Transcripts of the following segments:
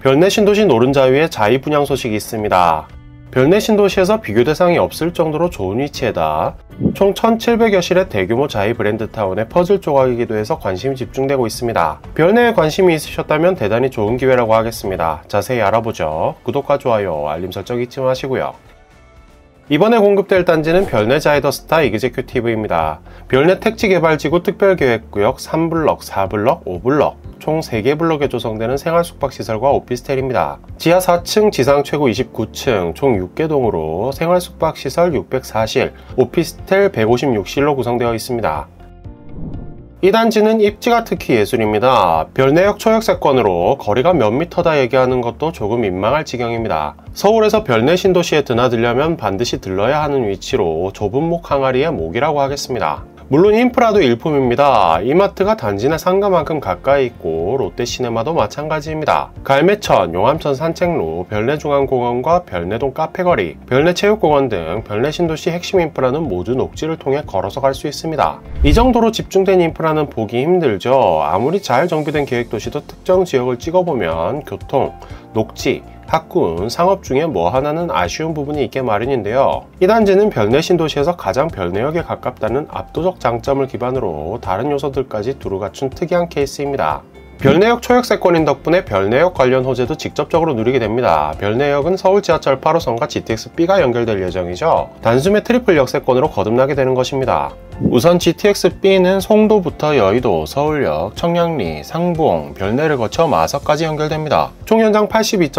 별내 신도시 노른자위에 자이 분양 소식이 있습니다. 별내 신도시에서 비교 대상이 없을 정도로 좋은 위치에다 총 1700여 실의 대규모 자이 브랜드타운의 퍼즐 조각이기도 해서 관심이 집중되고 있습니다. 별내에 관심이 있으셨다면 대단히 좋은 기회라고 하겠습니다. 자세히 알아보죠. 구독과 좋아요, 알림 설정 잊지 마시고요. 이번에 공급될 단지는 별내 자이더스타 이그제큐티브입니다. 별내 택지개발지구 특별계획구역 3블럭, 4블럭, 5블럭 총 3개 블럭에 조성되는 생활숙박시설과 오피스텔입니다. 지하 4층, 지상 최고 29층, 총 6개 동으로 생활숙박시설 604실, 오피스텔 156실로 구성되어 있습니다. 이 단지는 입지가 특히 예술입니다. 별내역 초역세권으로 거리가 몇 미터다 얘기하는 것도 조금 민망할 지경입니다. 서울에서 별내 신도시에 드나들려면 반드시 들러야 하는 위치로 좁은 목 항아리의 목이라고 하겠습니다. 물론 인프라도 일품입니다. 이마트가 단지 내 상가만큼 가까이 있고 롯데시네마도 마찬가지입니다. 갈매천, 용암천 산책로, 별내중앙공원과 별내동 카페거리, 별내체육공원 등 별내 신도시 핵심 인프라는 모두 녹지를 통해 걸어서 갈 수 있습니다. 이 정도로 집중된 인프라는 보기 힘들죠. 아무리 잘 정비된 계획도시도 특정 지역을 찍어보면 교통, 녹지, 학군, 상업 중에 뭐 하나는 아쉬운 부분이 있게 마련인데요. 이 단지는 별내 신도시에서 가장 별내역에 가깝다는 압도적 장점을 기반으로 다른 요소들까지 두루 갖춘 특이한 케이스입니다. 별내역 초역세권인 덕분에 별내역 관련 호재도 직접적으로 누리게 됩니다. 별내역은 서울 지하철 8호선과 GTX-B가 연결될 예정이죠. 단숨에 트리플 역세권으로 거듭나게 되는 것입니다. 우선 GTX-B는 송도부터 여의도, 서울역, 청량리, 상봉, 별내를 거쳐 마석까지 연결됩니다. 총 연장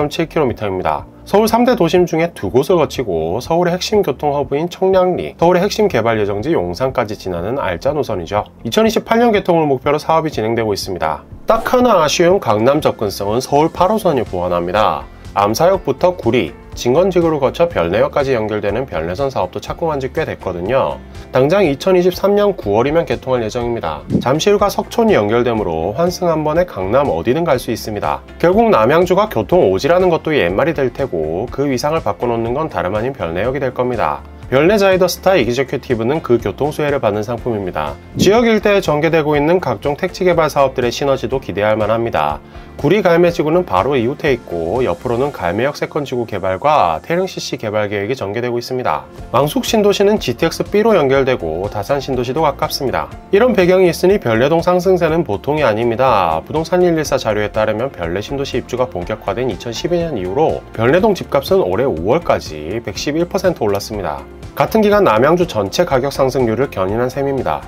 82.7km입니다. 서울 3대 도심 중에 2곳을 거치고 서울의 핵심 교통허브인 청량리, 서울의 핵심 개발 예정지 용산까지 지나는 알짜 노선이죠. 2028년 개통을 목표로 사업이 진행되고 있습니다. 딱 하나 아쉬운 강남 접근성은 서울 8호선이 보완합니다. 암사역부터 구리, 진건지구를 거쳐 별내역까지 연결되는 별내선 사업도 착공한 지 꽤 됐거든요. 당장 2023년 9월이면 개통할 예정입니다. 잠실과 석촌이 연결되므로 환승 한 번에 강남 어디든 갈 수 있습니다. 결국 남양주가 교통 오지라는 것도 옛말이 될 테고 그 위상을 바꿔놓는 건 다름 아닌 별내역이 될 겁니다. 별내 자이더스타 이그제큐티브는 그 교통수혜를 받는 상품입니다. 지역 일대에 전개되고 있는 각종 택지개발 사업들의 시너지도 기대할 만합니다. 구리 갈매지구는 바로 이웃에 있고 옆으로는 갈매역 세컨지구 개발과 태릉CC 개발 계획이 전개되고 있습니다. 왕숙 신도시는 GTX-B로 연결되고 다산 신도시도 가깝습니다. 이런 배경이 있으니 별내동 상승세는 보통이 아닙니다. 부동산 114 자료에 따르면 별내 신도시 입주가 본격화된 2012년 이후로 별내동 집값은 올해 5월까지 111% 올랐습니다. 같은 기간 남양주 전체 가격 상승률을 견인한 셈입니다.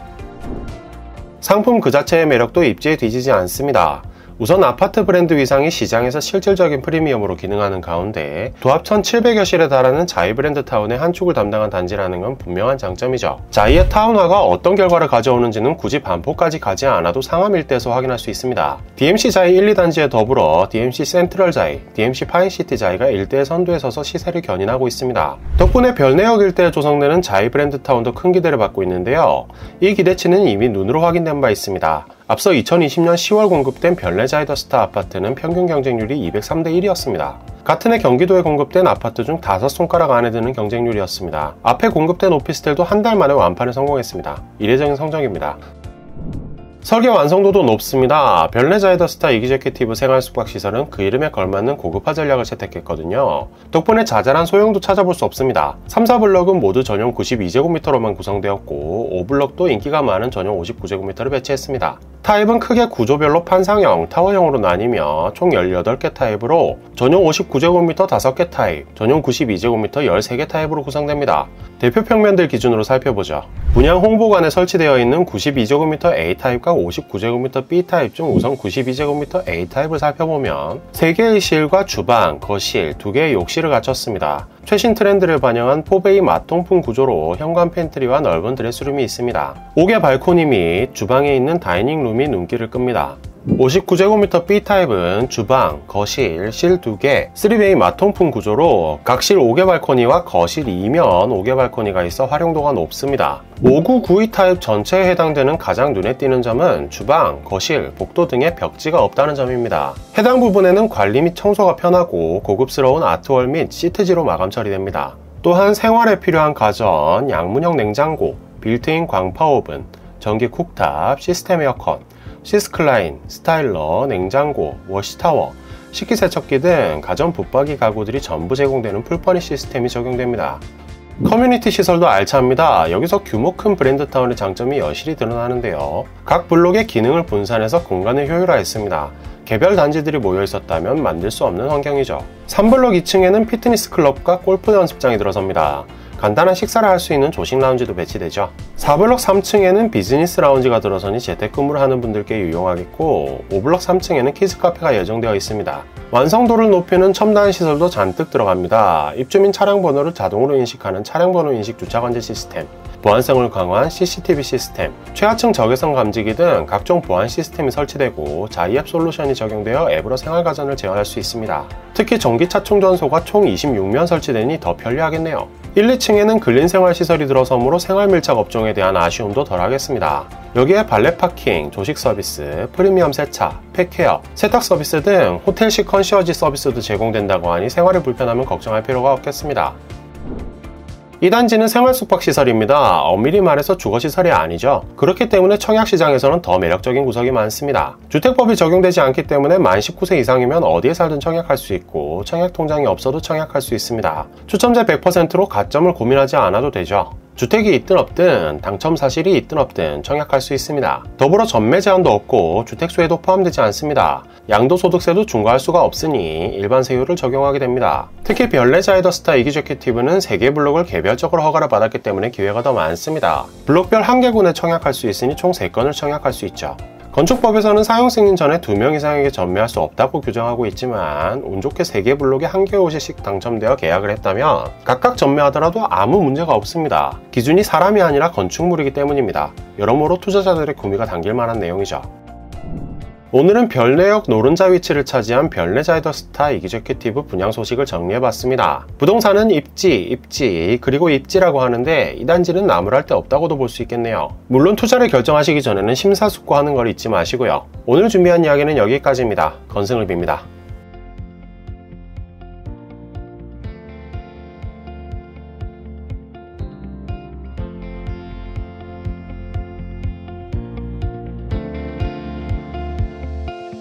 상품 그 자체의 매력도 입지에 뒤지지 않습니다. 우선 아파트 브랜드 위상이 시장에서 실질적인 프리미엄으로 기능하는 가운데 도합 1700여 실에 달하는 자이 브랜드 타운의 한 축을 담당한 단지라는 건 분명한 장점이죠. 자이의 타운화가 어떤 결과를 가져오는지는 굳이 반포까지 가지 않아도 상암 일대에서 확인할 수 있습니다. DMC 자이 1, 2단지에 더불어 DMC 센트럴 자이, DMC 파인시티 자이가 일대의 선두에 서서 시세를 견인하고 있습니다. 덕분에 별내역 일대에 조성되는 자이 브랜드 타운도 큰 기대를 받고 있는데요. 이 기대치는 이미 눈으로 확인된 바 있습니다. 앞서 2020년 10월 공급된 별내 자이더스타 아파트는 평균 경쟁률이 203대 1이었습니다. 같은 해 경기도에 공급된 아파트 중 5손가락 안에 드는 경쟁률이었습니다. 앞에 공급된 오피스텔도 한 달 만에 완판에 성공했습니다. 이례적인 성적입니다. 설계 완성도도 높습니다. 별내 자이더스타 이그제큐티브 생활숙박시설은 그 이름에 걸맞는 고급화 전략을 채택했거든요. 덕분에 자잘한 소형도 찾아볼 수 없습니다. 3, 4블럭은 모두 전용 92제곱미터로만 구성되었고 5블럭도 인기가 많은 전용 59제곱미터를 배치했습니다. 타입은 크게 구조별로 판상형, 타워형으로 나뉘며 총 18개 타입으로 전용 59제곱미터 5개 타입, 전용 92제곱미터 13개 타입으로 구성됩니다. 대표 평면들 기준으로 살펴보죠. 분양 홍보관에 설치되어 있는 92제곱미터 A타입과 59제곱미터 B타입 중 우선 92제곱미터 A타입을 살펴보면 3개의 실과 주방, 거실, 2개의 욕실을 갖췄습니다. 최신 트렌드를 반영한 4베이 마통풍 구조로 현관 팬트리와 넓은 드레스룸이 있습니다. 5개 발코니 및 주방에 있는 다이닝룸이 눈길을 끕니다. 59제곱미터 B타입은 주방, 거실, 실 2개, 3베이 마통풍 구조로 각 실 5개 발코니와 거실 2면 5개 발코니가 있어 활용도가 높습니다. 5992 타입 전체에 해당되는 가장 눈에 띄는 점은 주방, 거실, 복도 등의 벽지가 없다는 점입니다. 해당 부분에는 관리 및 청소가 편하고 고급스러운 아트월 및 시트지로 마감 처리됩니다. 또한 생활에 필요한 가전, 양문형 냉장고, 빌트인 광파 오븐, 전기 쿡탑, 시스템 에어컨, 시스클라인, 스타일러, 냉장고, 워시타워, 식기세척기 등 가전 붙박이 가구들이 전부 제공되는 풀퍼니 시스템이 적용됩니다. 커뮤니티 시설도 알차합니다. 여기서 규모 큰 브랜드타운의 장점이 여실히 드러나는데요. 각 블록의 기능을 분산해서 공간을 효율화했습니다. 개별 단지들이 모여 있었다면 만들 수 없는 환경이죠. 3블록 2층에는 피트니스 클럽과 골프 연습장이 들어섭니다. 간단한 식사를 할 수 있는 조식 라운지도 배치되죠. 4블록 3층에는 비즈니스 라운지가 들어서니 재택근무를 하는 분들께 유용하겠고, 5블록 3층에는 키즈 카페가 예정되어 있습니다. 완성도를 높이는 첨단 시설도 잔뜩 들어갑니다. 입주민 차량 번호를 자동으로 인식하는 차량 번호 인식 주차 관제 시스템, 보안성을 강화한 CCTV 시스템, 최하층 적외선 감지기 등 각종 보안 시스템이 설치되고 자이앱 솔루션이 적용되어 앱으로 생활가전을 제어할 수 있습니다. 특히 전기차 충전소가 총 26면 설치되니 더 편리하겠네요. 1, 2층에는 근린생활시설이 들어서므로 생활밀착 업종에 대한 아쉬움도 덜하겠습니다. 여기에 발렛 파킹, 조식 서비스, 프리미엄 세차, 펫케어, 세탁 서비스 등 호텔식 컨시어지 서비스도 제공된다고 하니 생활이 불편하면 걱정할 필요가 없겠습니다. 이 단지는 생활 숙박시설입니다. 엄밀히 말해서 주거시설이 아니죠. 그렇기 때문에 청약시장에서는 더 매력적인 구석이 많습니다. 주택법이 적용되지 않기 때문에 만 19세 이상이면 어디에 살든 청약할 수 있고, 청약통장이 없어도 청약할 수 있습니다. 추첨제 100%로 가점을 고민하지 않아도 되죠. 주택이 있든 없든, 당첨 사실이 있든 없든 청약할 수 있습니다. 더불어 전매 제한도 없고 주택수에도 포함되지 않습니다. 양도소득세도 중과할 수가 없으니 일반 세율을 적용하게 됩니다. 특히 별내자이더스타 이기제큐티브는 3개 블록을 개별적으로 허가를 받았기 때문에 기회가 더 많습니다. 블록별 1개군에 청약할 수 있으니 총 3건을 청약할 수 있죠. 건축법에서는 사용 승인 전에 2명 이상에게 전매할 수 없다고 규정하고 있지만, 운 좋게 3개 블록에 1개 옷씩 당첨되어 계약을 했다면 각각 전매하더라도 아무 문제가 없습니다. 기준이 사람이 아니라 건축물이기 때문입니다. 여러모로 투자자들의 구미가 당길 만한 내용이죠. 오늘은 별내역 노른자 위치를 차지한 별내자이더스타 이기제큐티브 분양 소식을 정리해봤습니다. 부동산은 입지, 그리고 입지라고 하는데 이 단지는 나무랄 데 없다고도 볼 수 있겠네요. 물론 투자를 결정하시기 전에는 심사숙고하는 걸 잊지 마시고요. 오늘 준비한 이야기는 여기까지입니다. 건승을 빕니다.